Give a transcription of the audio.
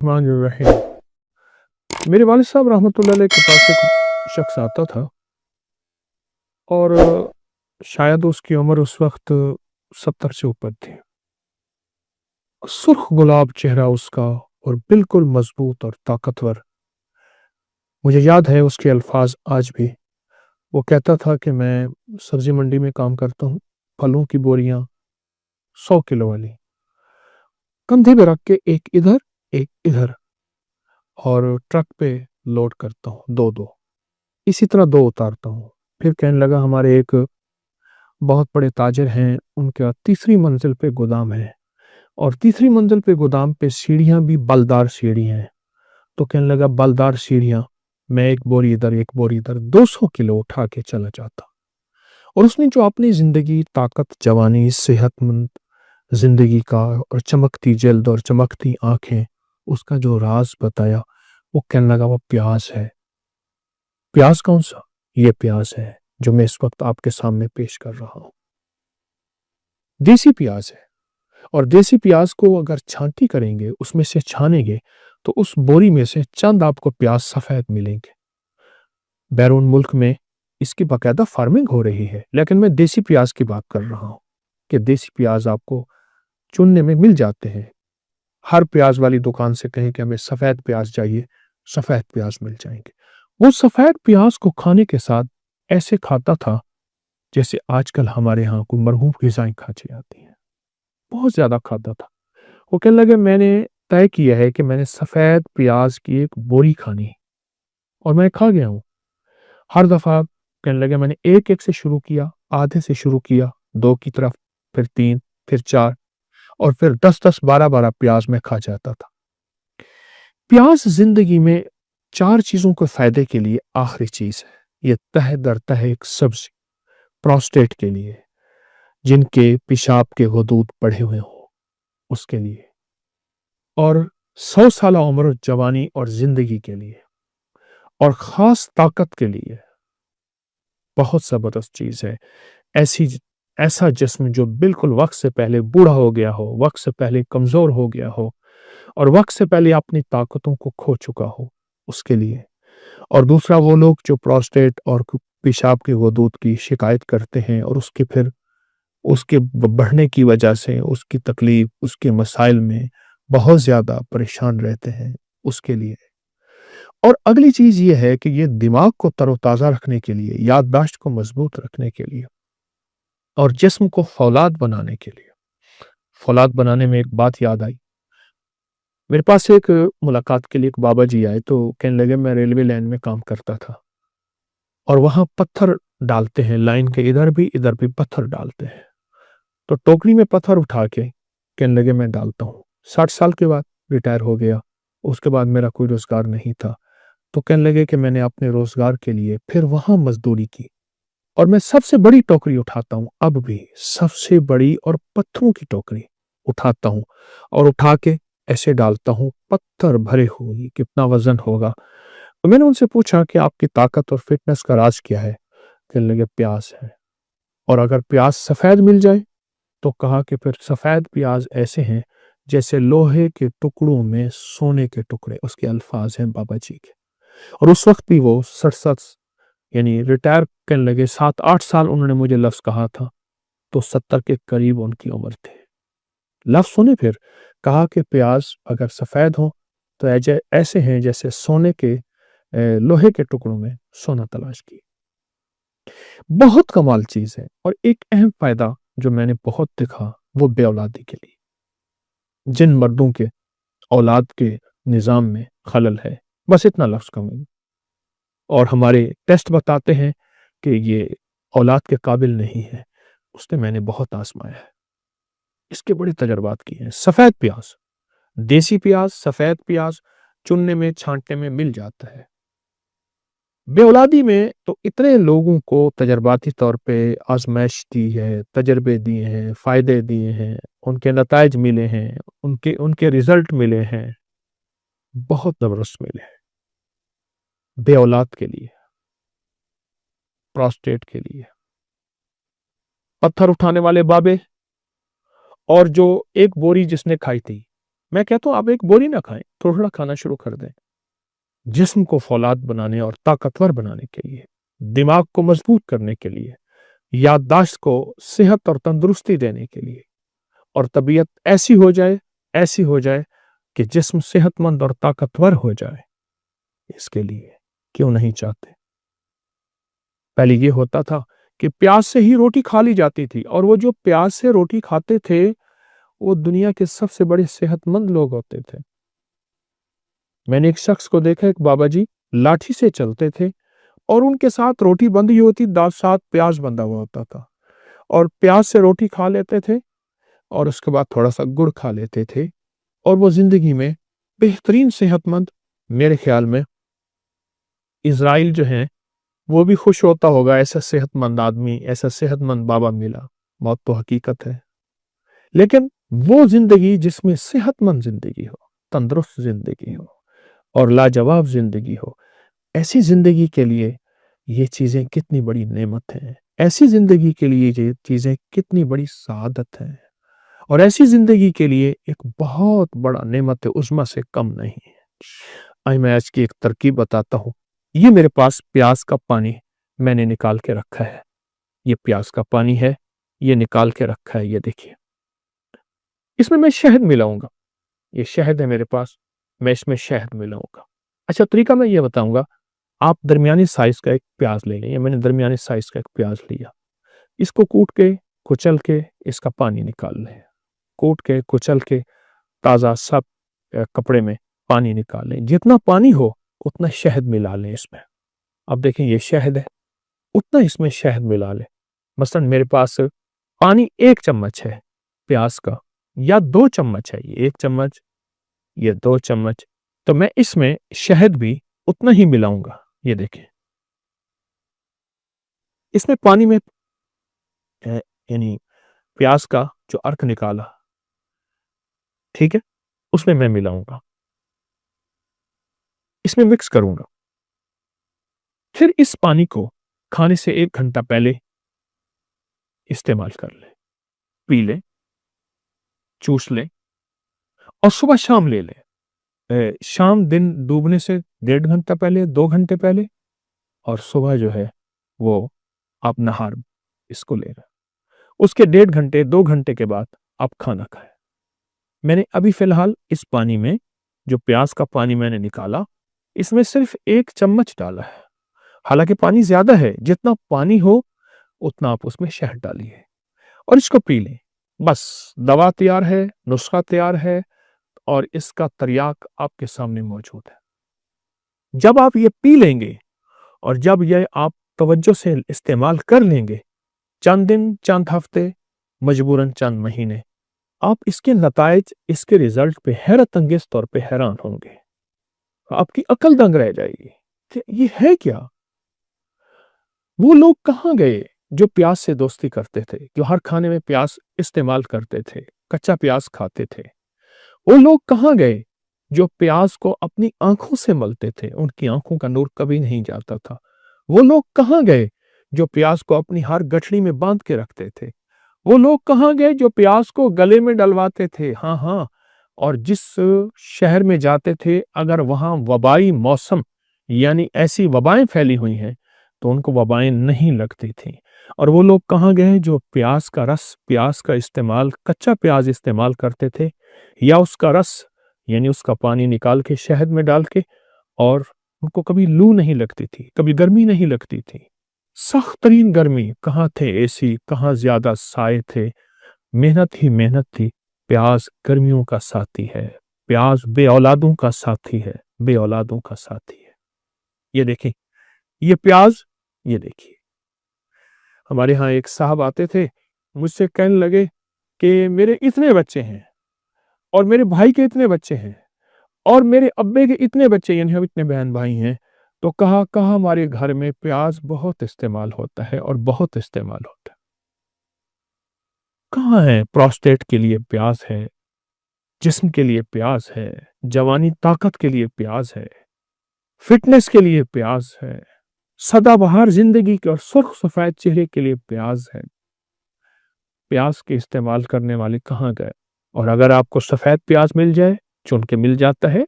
الرحمن الرحیم۔ میرے والد صاحب رحمۃ اللہ علیہ کے پاس ایک شخص آتا تھا اور شاید اس کی عمر اس وقت 70 سے اوپر تھی۔ سرخ گلاب چہرہ اس کا اور بالکل مضبوط اور طاقتور۔ مجھے یاد ہے اس کے الفاظ آج بھی۔ وہ کہتا تھا کہ میں سبزی منڈی میں کام کرتا ہوں، پھلوں کی بوریاں 100 کلو والی کندھے پہ رکھ کے ایک ادھر اور ٹرک پہ لوڈ کرتا ہوں، دو اسی طرح دو اتارتا ہوں۔ پھر کہنے لگا ہمارے ایک بہت بڑے تاجر ہیں، ان کا تیسری منزل پہ گودام ہے اور تیسری منزل پہ گودام پہ سیڑھیاں بھی بلدار سیڑھی ہیں۔ تو کہنے لگا بلدار سیڑھیاں، میں ایک بوری ادھر 200 کلو اٹھا کے چلا جاتا۔ اور اس نے جو اپنی زندگی، طاقت، جوانی، صحت مند زندگی کا اور چمکتی جلد اور چمکتی آنکھیں، اس کا جو راز بتایا، وہ کہنے لگا وہ پیاز ہے۔ پیاز کون سا؟ یہ پیاز ہے جو میں اس وقت آپ کے سامنے پیش کر رہا ہوں۔ دیسی پیاز ہے، اور دیسی پیاز کو اگر چھانٹی کریں گے، اس میں سے چھانیں گے تو اس بوری میں سے چند آپ کو پیاز سفید ملیں گے۔ بیرون ملک میں اس کی باقاعدہ فارمنگ ہو رہی ہے، لیکن میں دیسی پیاز کی بات کر رہا ہوں کہ دیسی پیاز آپ کو چننے میں مل جاتے ہیں۔ ہر پیاز والی دکان سے کہیں کہ ہمیں سفید پیاز چاہیے، سفید پیاز مل جائیں گے۔ وہ سفید پیاز کو کھانے کے ساتھ ایسے کھاتا تھا جیسے آج کل ہمارے ہاں کوئی مرغوب غذائیں کھائی جاتی ہیں۔ بہت زیادہ کھاتا تھا۔ وہ کہنے لگے میں نے طے کیا ہے کہ میں نے سفید پیاز کی ایک بوری کھانی ہے، اور میں کھا گیا ہوں۔ ہر دفعہ کہنے لگے میں نے ایک سے شروع کیا، آدھے سے شروع کیا، 2 کی طرف، پھر 3، پھر 4، اور پھر 10 12 پیاز میں کھا جاتا تھا۔ پیاز زندگی میں 4 چیزوں کے فائدے کے لیے آخری چیز ہے۔ یہ تہہ در تہہ ایک سبزی، پروسٹیٹ کے لیے، جن کے پیشاب کے غدود بڑھے ہوئے ہوں اس کے لیے، اور 100 سالہ عمر، جوانی اور زندگی کے لیے، اور خاص طاقت کے لیے بہت زبردست چیز ہے۔ ایسا جسم جو بالکل وقت سے پہلے بوڑھا ہو گیا ہو، وقت سے پہلے کمزور ہو گیا ہو، اور وقت سے پہلے اپنی طاقتوں کو کھو چکا ہو، اس کے لیے۔ اور دوسرا وہ لوگ جو پروسٹیٹ اور پیشاب کے غدود کی شکایت کرتے ہیں اور اس کے بڑھنے کی وجہ سے اس کی تکلیف، اس کے مسائل میں بہت زیادہ پریشان رہتے ہیں، اس کے لیے۔ اور اگلی چیز یہ ہے کہ یہ دماغ کو تر و تازہ رکھنے کے لیے، یادداشت کو مضبوط رکھنے کے لیے، اور جسم کو فولاد بنانے کے لیے۔ فولاد بنانے میں ایک بات یاد آئی۔ میرے پاس ایک ملاقات کے لیے ایک بابا جی آئے، تو کہنے لگے میں ریلوے لائن میں کام کرتا تھا اور وہاں پتھر ڈالتے ہیں، لائن کے ادھر بھی پتھر ڈالتے ہیں۔ تو ٹوکری میں پتھر اٹھا کے کہنے لگے میں ڈالتا ہوں۔ 60 سال کے بعد ریٹائر ہو گیا، اس کے بعد میرا کوئی روزگار نہیں تھا، تو کہنے لگے کہ میں نے اپنے روزگار کے لیے پھر وہاں مزدوری کی، اور میں سب سے بڑی ٹوکری اٹھاتا ہوں، اب بھی سب سے بڑی اور پتھروں کی ٹوکری اٹھاتا ہوں، اور اٹھا کے ایسے ڈالتا ہوں، پتھر بھرے ہوئے، کتنا وزن ہوگا۔ تو میں نے ان سے پوچھا کہ آپ کی طاقت اور فٹنس کا راز کیا ہے؟ کہنے لگے پیاز ہے، اور اگر پیاز سفید مل جائے تو کہا کہ پھر سفید پیاز ایسے ہیں جیسے لوہے کے ٹکڑوں میں سونے کے ٹکڑے۔ اس کے الفاظ ہیں بابا جی کے، اور اس وقت بھی وہ 67، یعنی ریٹائر کرنے لگے 7 8 سال انہوں نے مجھے لفظ کہا تھا، تو 70 کے قریب ان کی عمر تھے۔ لفظ سنے، پھر کہا کہ پیاز اگر سفید ہو تو ایسے ہیں جیسے سونے کے لوہے کے ٹکڑوں میں سونا تلاش کی۔ بہت کمال چیز ہے۔ اور ایک اہم فائدہ جو میں نے بہت دیکھا، وہ بے اولادی کے لیے۔ جن مردوں کے اولاد کے نظام میں خلل ہے، بس اتنا لفظ کہوں گا، اور ہمارے ٹیسٹ بتاتے ہیں کہ یہ اولاد کے قابل نہیں ہے، اس نے میں نے بہت آزمایا ہے، اس کے بڑے تجربات کیے ہیں۔ سفید پیاز، دیسی پیاز، سفید پیاز چننے میں، چھانٹنے میں مل جاتا ہے۔ بے اولادی میں تو اتنے لوگوں کو تجرباتی طور پہ آزمائش دی ہے، تجربے دیے ہیں، فائدے دیے ہیں، ان کے نتائج ملے ہیں، ان کے رزلٹ ملے ہیں، بہت زبردست ملے ہیں۔ بے اولاد کے لیے، پروسٹیٹ کے لیے، پتھر اٹھانے والے بابے، اور جو ایک بوری جس نے کھائی تھی मैं कहता हूँ आप एक बोरी ना खाएं, थोड़ा थोड़ा खाना शुरू कर दें। जिस्म को फौलाद बनाने और ताकतवर बनाने के लिए, दिमाग को मजबूत करने के लिए, याददाश्त को सेहत और तंदुरुस्ती देने के लिए, और तबीयत ऐसी हो जाए कि जिस्म सेहतमंद और ताकतवर हो जाए, इसके लिए क्यों नहीं चाहते? पहले ये होता था कि प्याज से ही रोटी खा ली जाती थी, और वो जो प्याज से रोटी खाते थे वो दुनिया के सबसे बड़े सेहतमंद लोग होते थे। मैंने एक शख्स को देखा, एक बाबा जी लाठी से चलते थे और उनके साथ रोटी बंधी होती, दांत साथ प्याज बंधा हुआ होता था, और प्याज से रोटी खा लेते थे और उसके बाद थोड़ा सा गुड़ खा लेते थे, और वो जिंदगी में बेहतरीन सेहतमंद। मेरे ख्याल में इजराइल जो है वो भी खुश होता होगा, ऐसा सेहतमंद आदमी, ऐसा सेहतमंद बाबा मिला। मौत तो हकीकत है, लेकिन वो जिंदगी जिसमें सेहतमंद जिंदगी हो, तंदुरुस्त जिंदगी हो और लाजवाब जिंदगी हो, ऐसी जिंदगी के लिए ये चीजें कितनी बड़ी नेमत हैं। ऐसी जिंदगी के लिए ये चीजें कितनी बड़ी सआदत है, और ऐसी जिंदगी के लिए एक बहुत बड़ा नेमत उज़्मा से कम नहीं है। आई मैं आज की एक तरकीब बताता हूँ। ये मेरे पास प्याज का पानी मैंने निकाल के रखा है, ये प्याज का पानी है, ये निकाल के रखा है, ये देखिए। इसमें मैं शहद मिलाऊंगा, ये शहद है मेरे पास, मैं इसमें शहद मिलाऊंगा। अच्छा, तरीका मैं ये बताऊंगा। आप दरमियानी साइज का एक प्याज ले लें, मैंने दरमियानी साइज का एक प्याज लिया, इसको कूट के कुचल के इसका पानी निकाल लें, कूट के कुचल के ताज़ा सब कपड़े में पानी निकाल लें। जितना पानी हो उतना शहद मिला लें इसमें। अब देखें ये शहद है, उतना इसमें शहद मिला लें। मसलन मेरे पास पानी 1 चम्मच है प्याज का, या 2 चम्मच है, ये 1 चम्मच, ये 2 चम्मच, तो मैं इसमें शहद भी उतना ही मिलाऊंगा। ये देखें, इसमें पानी में यानी प्याज का जो अर्क निकाला, ठीक है, उसमें मैं मिलाऊंगा, इसमें मिक्स करूंगा। फिर इस पानी को खाने से 1 घंटा पहले इस्तेमाल कर लें, पी लें, चूस लें, और सुबह शाम ले लें। शाम दिन डूबने से 1.5 घंटा पहले, 2 घंटे पहले, और सुबह जो है वो आप नहार इसको ले रहे, उसके 1.5 घंटे 2 घंटे के बाद आप खाना खाएं। मैंने अभी फिलहाल इस पानी में, जो प्याज का पानी मैंने निकाला, इसमें सिर्फ 1 चम्मच डाला है। हालांकि पानी ज्यादा है, जितना पानी हो उतना आप उसमें शहद डालिए और इसको पी लें। बस दवा तैयार है, नुस्खा तैयार है, और इसका तर्याक आपके सामने मौजूद है। जब आप ये पी लेंगे और जब ये आप तवज्जो से इस्तेमाल कर लेंगे, चंद दिन, चंद हफ्ते, मजबूरन चंद महीने, आप इसके नताइज, इसके रिजल्ट पे हैरत अंगेज तौर पे हैरान होंगे। आपकी अकल दंग रह जाएगी कि ये है क्या। वो लोग कहाँ गए जो प्याज से दोस्ती करते थे, जो हर खाने में प्याज इस्तेमाल करते थे, कच्चा प्याज खाते थे। वो लोग कहाँ गए जो प्याज को अपनी आंखों से मलते थे, उनकी आंखों का नूर कभी नहीं जाता था। वो लोग कहाँ गए जो प्याज को अपनी हर गठड़ी में बांध के रखते थे। वो लोग कहाँ गए जो प्याज को गले में डलवाते थे। हाँ हाँ, और जिस शहर में जाते थे, अगर वहां वबाई मौसम यानी ऐसी वबाएं फैली हुई हैं तो उनको वबाएं नहीं लगती थी। और वो लोग कहाँ गए जो प्याज का रस, प्याज का इस्तेमाल, कच्चा प्याज इस्तेमाल करते थे, या उसका रस यानी उसका पानी निकाल के शहद में डाल के, और उनको कभी लू नहीं लगती थी, कभी गर्मी नहीं लगती थी। सख्त तरीन गर्मी, कहाँ थे एसी, कहाँ ज्यादा साए थे, मेहनत ही मेहनत थी। प्याज गर्मियों का साथी है, प्याज बे औलादों का साथी है, बे औलादों का साथी है। ये देखिए, ये प्याज, ये देखिए। हमारे यहाँ एक साहब आते थे, मुझसे कहने लगे कि मेरे इतने बच्चे हैं, और मेरे भाई के इतने बच्चे हैं, और मेरे अब्बे के इतने बच्चे, यानी हम इतने बहन भाई हैं, तो कहा हमारे घर में प्याज बहुत इस्तेमाल होता है, और बहुत इस्तेमाल होता है। कहाँ है? प्रोस्टेट के लिए प्याज है, जिस्म के लिए प्याज है, जवानी ताकत के लिए प्याज है, फिटनेस के लिए प्याज है, सदाबहार जिंदगी के और सुर्ख सफेद चेहरे के लिए प्याज है। प्याज के इस्तेमाल करने वाले कहाँ गए? اور اگر آپ کو سفید پیاز مل جائے، چن کے مل جاتا ہے،